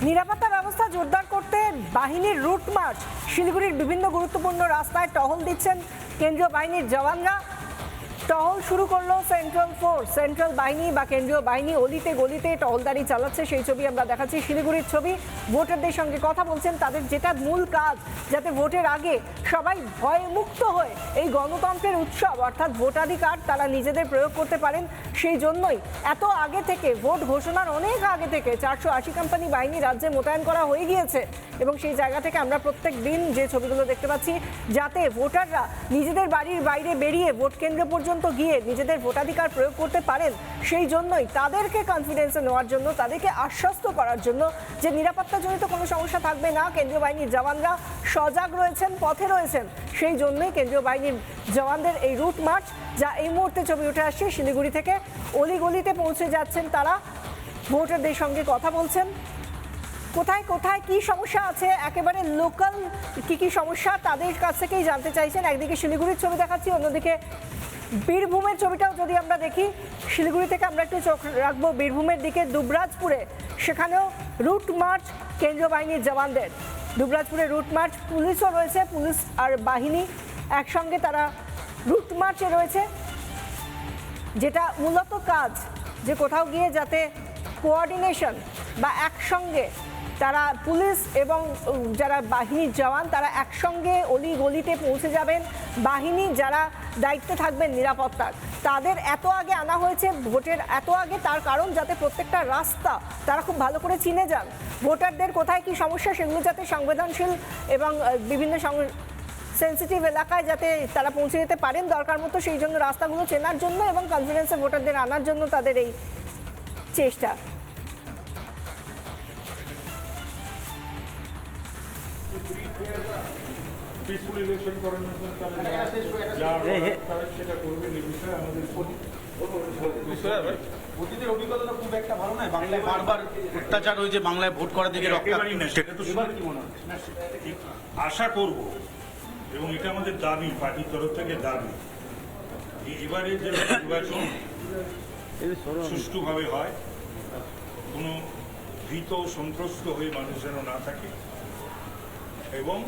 নিরাপত্তা ব্যবস্থা জোরদার করতে বাহিনীর রুট মার্চ। শিলিগুড়ির বিভিন্ন গুরুত্বপূর্ণ রাস্তায় টহল দিচ্ছেন কেন্দ্রীয় বাহিনীর জওয়ানরা। টহল শুরু করলো সেন্ট্রাল ফোর্স, সেন্ট্রাল বাহিনী বা কেন্দ্রীয় বাহিনী অলিতে গলিতে টহলদারি চালাচ্ছে। সেই ছবি আমরা দেখাচ্ছি, শিলিগুড়ির ছবি। ভোটারদের সঙ্গে কথা বলছেন, তাদের যেটা মূল কাজ যাতে ভোটের আগে সবাই ভয়মুক্ত হয়ে এই গণতন্ত্রের উৎসব অর্থাৎ ভোটাধিকার তারা নিজেদের প্রয়োগ করতে পারেন। সেই জন্যই এত আগে থেকে, ভোট ঘোষণার অনেক আগে থেকে 480 কোম্পানি বাহিনী রাজ্যে মোতায়েন করা হয়ে গিয়েছে। এবং সেই জায়গা থেকে আমরা প্রত্যেক দিন যে ছবিগুলো দেখতে পাচ্ছি, যাতে ভোটাররা নিজেদের বাড়ির বাইরে বেরিয়ে ভোট কেন্দ্র পর্যন্ত গিয়ে নিজেদের ভোটাধিকার প্রয়োগ করতে পারেন। সেই জন্যই তাদেরকে কনফিডেন্সে নেওয়ার জন্য, তাদেরকে আশ্বস্ত করার জন্য যে নিরাপত্তাজনিত কোনো সমস্যা থাকবে না, কেন্দ্রীয় বাহিনীর জওয়ানরা সজাগ রয়েছেন, পথে রয়েছেন। সেই জন্যই কেন্দ্রীয় বাহিনীর জওয়ানদের এই রুট মার্চ, যা এই মুহূর্তে ছবি উঠে আসছে শিলিগুড়ি থেকে। অলিগলিতে পৌঁছে যাচ্ছেন তারা, ভোটারদের সঙ্গে কথা বলছেন। কোথায় কোথায় কি সমস্যা আছে, একেবারে লোকাল কি সমস্যা তাদের কাছ থেকেই জানতে চাইছেন। একদিকে শিলিগুড়ির ছবি দেখাচ্ছি, অন্যদিকে বীরভূমের ছবিটাও যদি আমরা দেখি। শিলিগুড়ি থেকে আমরা একটু চোখ রাখবো বীরভূমের দিকে, দুবরাজপুরে। সেখানেও রুট মার্চ কেন্দ্রীয় বাহিনীর জওয়ানদের। দুবরাজপুরে রুট মার্চ, পুলিশও রয়েছে, পুলিশ আর বাহিনী একসঙ্গে তারা রুট মার্চে রয়েছে। যেটা মূলত কাজ যে কোথাও গিয়ে যাতে কোঅর্ডিনেশন বা একসঙ্গে তারা পুলিশ এবং যারা বাহিনীর জওয়ান তারা একসঙ্গে অলি গলিতে পৌঁছে যাবেন। বাহিনী যারা দায়িত্বে থাকবেন নিরাপত্তার, তাদের এত আগে আনা হয়েছে ভোটের এত আগে, তার কারণ যাতে প্রত্যেকটা রাস্তা তারা খুব ভালো করে চিনে যান। ভোটারদের কোথায় কি সমস্যা সেগুলো যাতে সংবেদনশীল এবং বিভিন্ন সেন্সিটিভ এলাকায় যাতে তারা পৌঁছে যেতে পারেন দরকার মতো, সেই জন্য রাস্তাগুলো চেনার জন্য এবং কনফিডেন্সে ভোটারদের আনার জন্য তাদের এই চেষ্টা। পিসফুল ইলেকশন করানোর জন্য সেটা করবেন। এই বিষয়ে আমাদের অতীতের অভিজ্ঞতা খুব একটা ভালো নয়। বাংলায় বারবার অত্যাচার হয়েছে, বাংলায় ভোট করা থেকে একেবারেই না, সেটা তো কি মনে হয়? আশা করব এবং এটা আমাদের দাবি, পার্টির তরফ থেকে দাবি, এবারে যে নির্বাচন সুষ্ঠুভাবে হয়, কোনো ভীত সন্ত্রস্ত হয়ে মানুষ যেন না থাকে এবং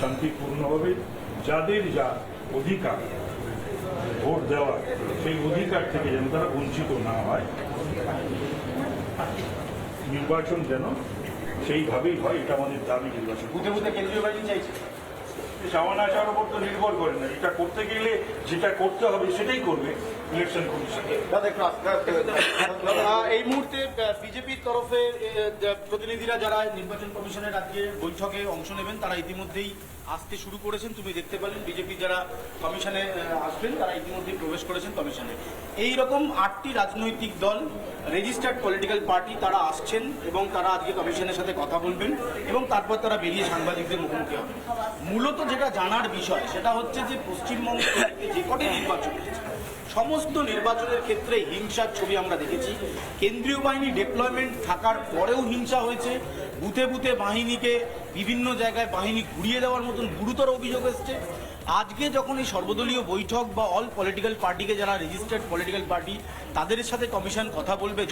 শান্তিপূর্ণভাবে যাদের যা অধিকার ভোট দেওয়ার, সেই অধিকার থেকে যেন তারা বঞ্চিত না হয়। নির্বাচন যেন সেইভাবেই হয়, এটা আমাদের দাবি। নির্বাচন বুথে বুথে কেন্দ্রীয় বাহিনী চাইছে, চাওয়া না চাওয়ার উপর তো নির্ভর করে না। এটা করতে গেলে যেটা করতে হবে সেটাই করবে ইলেকশন কমিশন। এই মুহূর্তে বিজেপির তরফে প্রতিনিধিরা যারা নির্বাচন কমিশনের আজকে বৈঠকে অংশ নেবেন তারা ইতিমধ্যেই আসতে শুরু করেছেন। তুমি দেখতে পেলেন বিজেপি যারা কমিশনে আসবেন তারা ইতিমধ্যেই প্রবেশ করেছেন কমিশনে। এইরকম 8টি রাজনৈতিক দল, রেজিস্টার্ড পলিটিক্যাল পার্টি তারা আসছেন এবং তারা আজকে কমিশনের সাথে কথা বলবেন এবং তারপর তারা বেরিয়ে সাংবাদিকদের মুখোমুখি হবেন। মূলত যেটা জানার বিষয় সেটা হচ্ছে যে পশ্চিমবঙ্গে যে কটি নির্বাচন হয়েছে, সমস্ত নির্বাচনের ক্ষেত্রে হিংসার ছবি আমরা দেখেছি। কেন্দ্রীয় বাহিনী ডিপ্লয়মেন্ট থাকার পরেও হিংসা হয়েছে। বুথে বুথে বাহিনীকে বিভিন্ন জায়গায় বাহিনী ঘুরিয়ে দেওয়ার মতন গুরুতর অভিযোগ এসছে। আজকে যখন এই সর্বদলীয় বৈঠক বা অল পলিটিক্যাল পার্টিকে যারা রেজিস্টার্ড পলিটিক্যাল পার্টি তাদের সাথে কমিশন কথা বলবে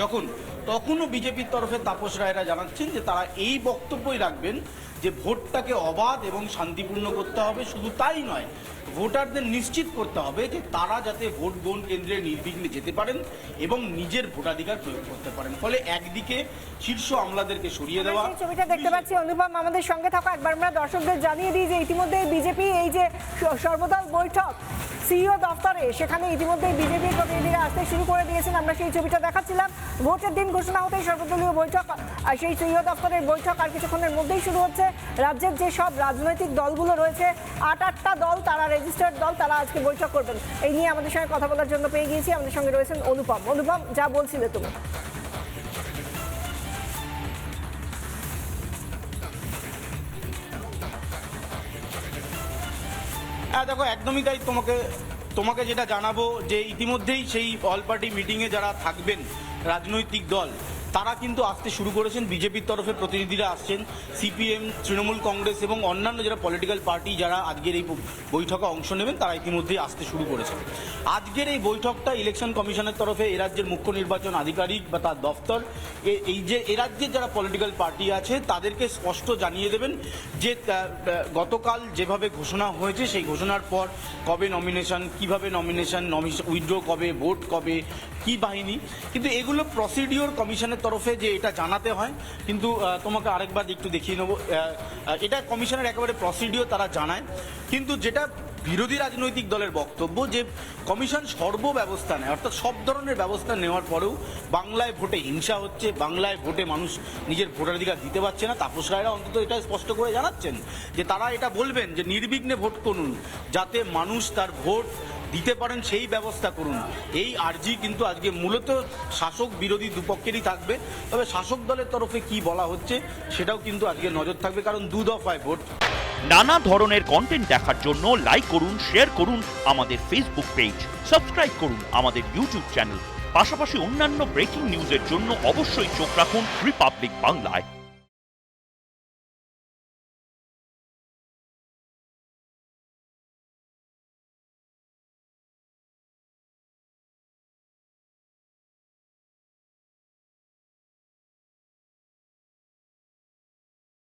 তখনও বিজেপির তরফে তাপস রায়রা জানাচ্ছেন যে তারা এই বক্তব্যই রাখবেন যে ভোটটাকে অবাধ এবং শান্তিপূর্ণ করতে হবে। শুধু তাই নয়, ভোটারদের নিশ্চিত করতে হবে যে তারা যাতে ভোট গ্রহণ কেন্দ্রে নির্বিঘ্নে যেতে পারেন এবং নিজের ভোটাধিকার প্রয়োগ করতে পারেন। ফলে একদিকে শীর্ষ আমলাদেরকে সরিয়ে দেওয়া। ছবিটা দেখতে পাচ্ছি, অনুপম আমাদের সঙ্গে থাকা। একবার আমরা দর্শকদের জানিয়ে দিই যে ইতিমধ্যে বিজেপি এই যে সর্বদল বৈঠক সিইও দফতরে, সেখানে ইতিমধ্যে বিজেপির প্রতিনিধিরা আসতে শুরু করে দিয়েছেন। আমরা সেই ছবিটা দেখাচ্ছিলাম। ভোটের দিন ঘোষণা হতেই সর্বদলীয় বৈঠক, আর সেই সিইও দফতরের বৈঠক আর কিছুক্ষণের মধ্যেই শুরু হচ্ছে। রাজ্যের যে সব রাজনৈতিক দলগুলো রয়েছে, 8টা দল, তারা রেজিস্টার্ড দল, তারা আজকে বৈঠক করবেন। এই নিয়ে আমাদের সঙ্গে কথা বলার জন্য পেয়ে গিয়েছি, আমাদের সঙ্গে রয়েছেন অনুপম। অনুপম, যা বলছিলে তুমি। হ্যাঁ দেখো, একদমই তাই। তোমাকে যেটা জানাবো যে ইতিমধ্যেই সেই অল পার্টি মিটিংয়ে যারা থাকবেন রাজনৈতিক দল তারা কিন্তু আসতে শুরু করেছেন। বিজেপির তরফে প্রতিনিধিরা আসছেন, সিপিএম, তৃণমূল কংগ্রেস এবং অন্যান্য যারা পলিটিক্যাল পার্টি যারা আজকের এই বৈঠকে অংশ নেবেন তারা ইতিমধ্যেই আসতে শুরু করেছেন। আজকের এই বৈঠকটা ইলেকশন কমিশনের তরফে এ রাজ্যের মুখ্য নির্বাচন আধিকারিক বা তার দফতর এই যে এ রাজ্যের যারা পলিটিক্যাল পার্টি আছে তাদেরকে স্পষ্ট জানিয়ে দেবেন যে গতকাল যেভাবে ঘোষণা হয়েছে সেই ঘোষণার পর কবে নমিনেশন, কিভাবে নমিনেশন উইথড্র কবে, ভোট কবে, কি বাহিনী, কিন্তু এগুলো প্রসিডিওর কমিশনের তরফে যে এটা জানাতে হয়। কিন্তু তোমাকে আরেকবার একটু দেখিয়ে নেবো, এটা কমিশনের একেবারে প্রসিডিওর তারা জানায়। কিন্তু যেটা বিরোধী রাজনৈতিক দলের বক্তব্য যে কমিশন সর্বব্যবস্থা নেয়, অর্থাৎ সব ধরনের ব্যবস্থা নেওয়ার পরেও বাংলায় ভোটে হিংসা হচ্ছে, বাংলায় ভোটে মানুষ নিজের ভোটাধিকার দিতে পারছে না। তাপস রায়রা অন্তত এটা স্পষ্ট করে জানাচ্ছেন যে তারা এটা বলবেন যে নির্বিঘ্নে ভোট করুন, যাতে মানুষ তার ভোট দিতে পারেন সেই ব্যবস্থা করুন। এই আর্জি কিন্তু আজকে মূলত শাসক বিরোধী দুপক্ষেরই থাকবে, তবে শাসক দলের তরফে কি বলা হচ্ছে সেটাও কিন্তু আজকে নজর থাকবে, কারণ 2 দফায় ভোট। নানা ধরনের কন্টেন্ট দেখার জন্য লাইক করুন, শেয়ার করুন আমাদের ফেসবুক পেজ, সাবস্ক্রাইব করুন আমাদের ইউটিউব চ্যানেল। পাশাপাশি অন্যান্য ব্রেকিং নিউজের জন্য অবশ্যই চোখ রাখুন রিপাবলিক বাংলায়।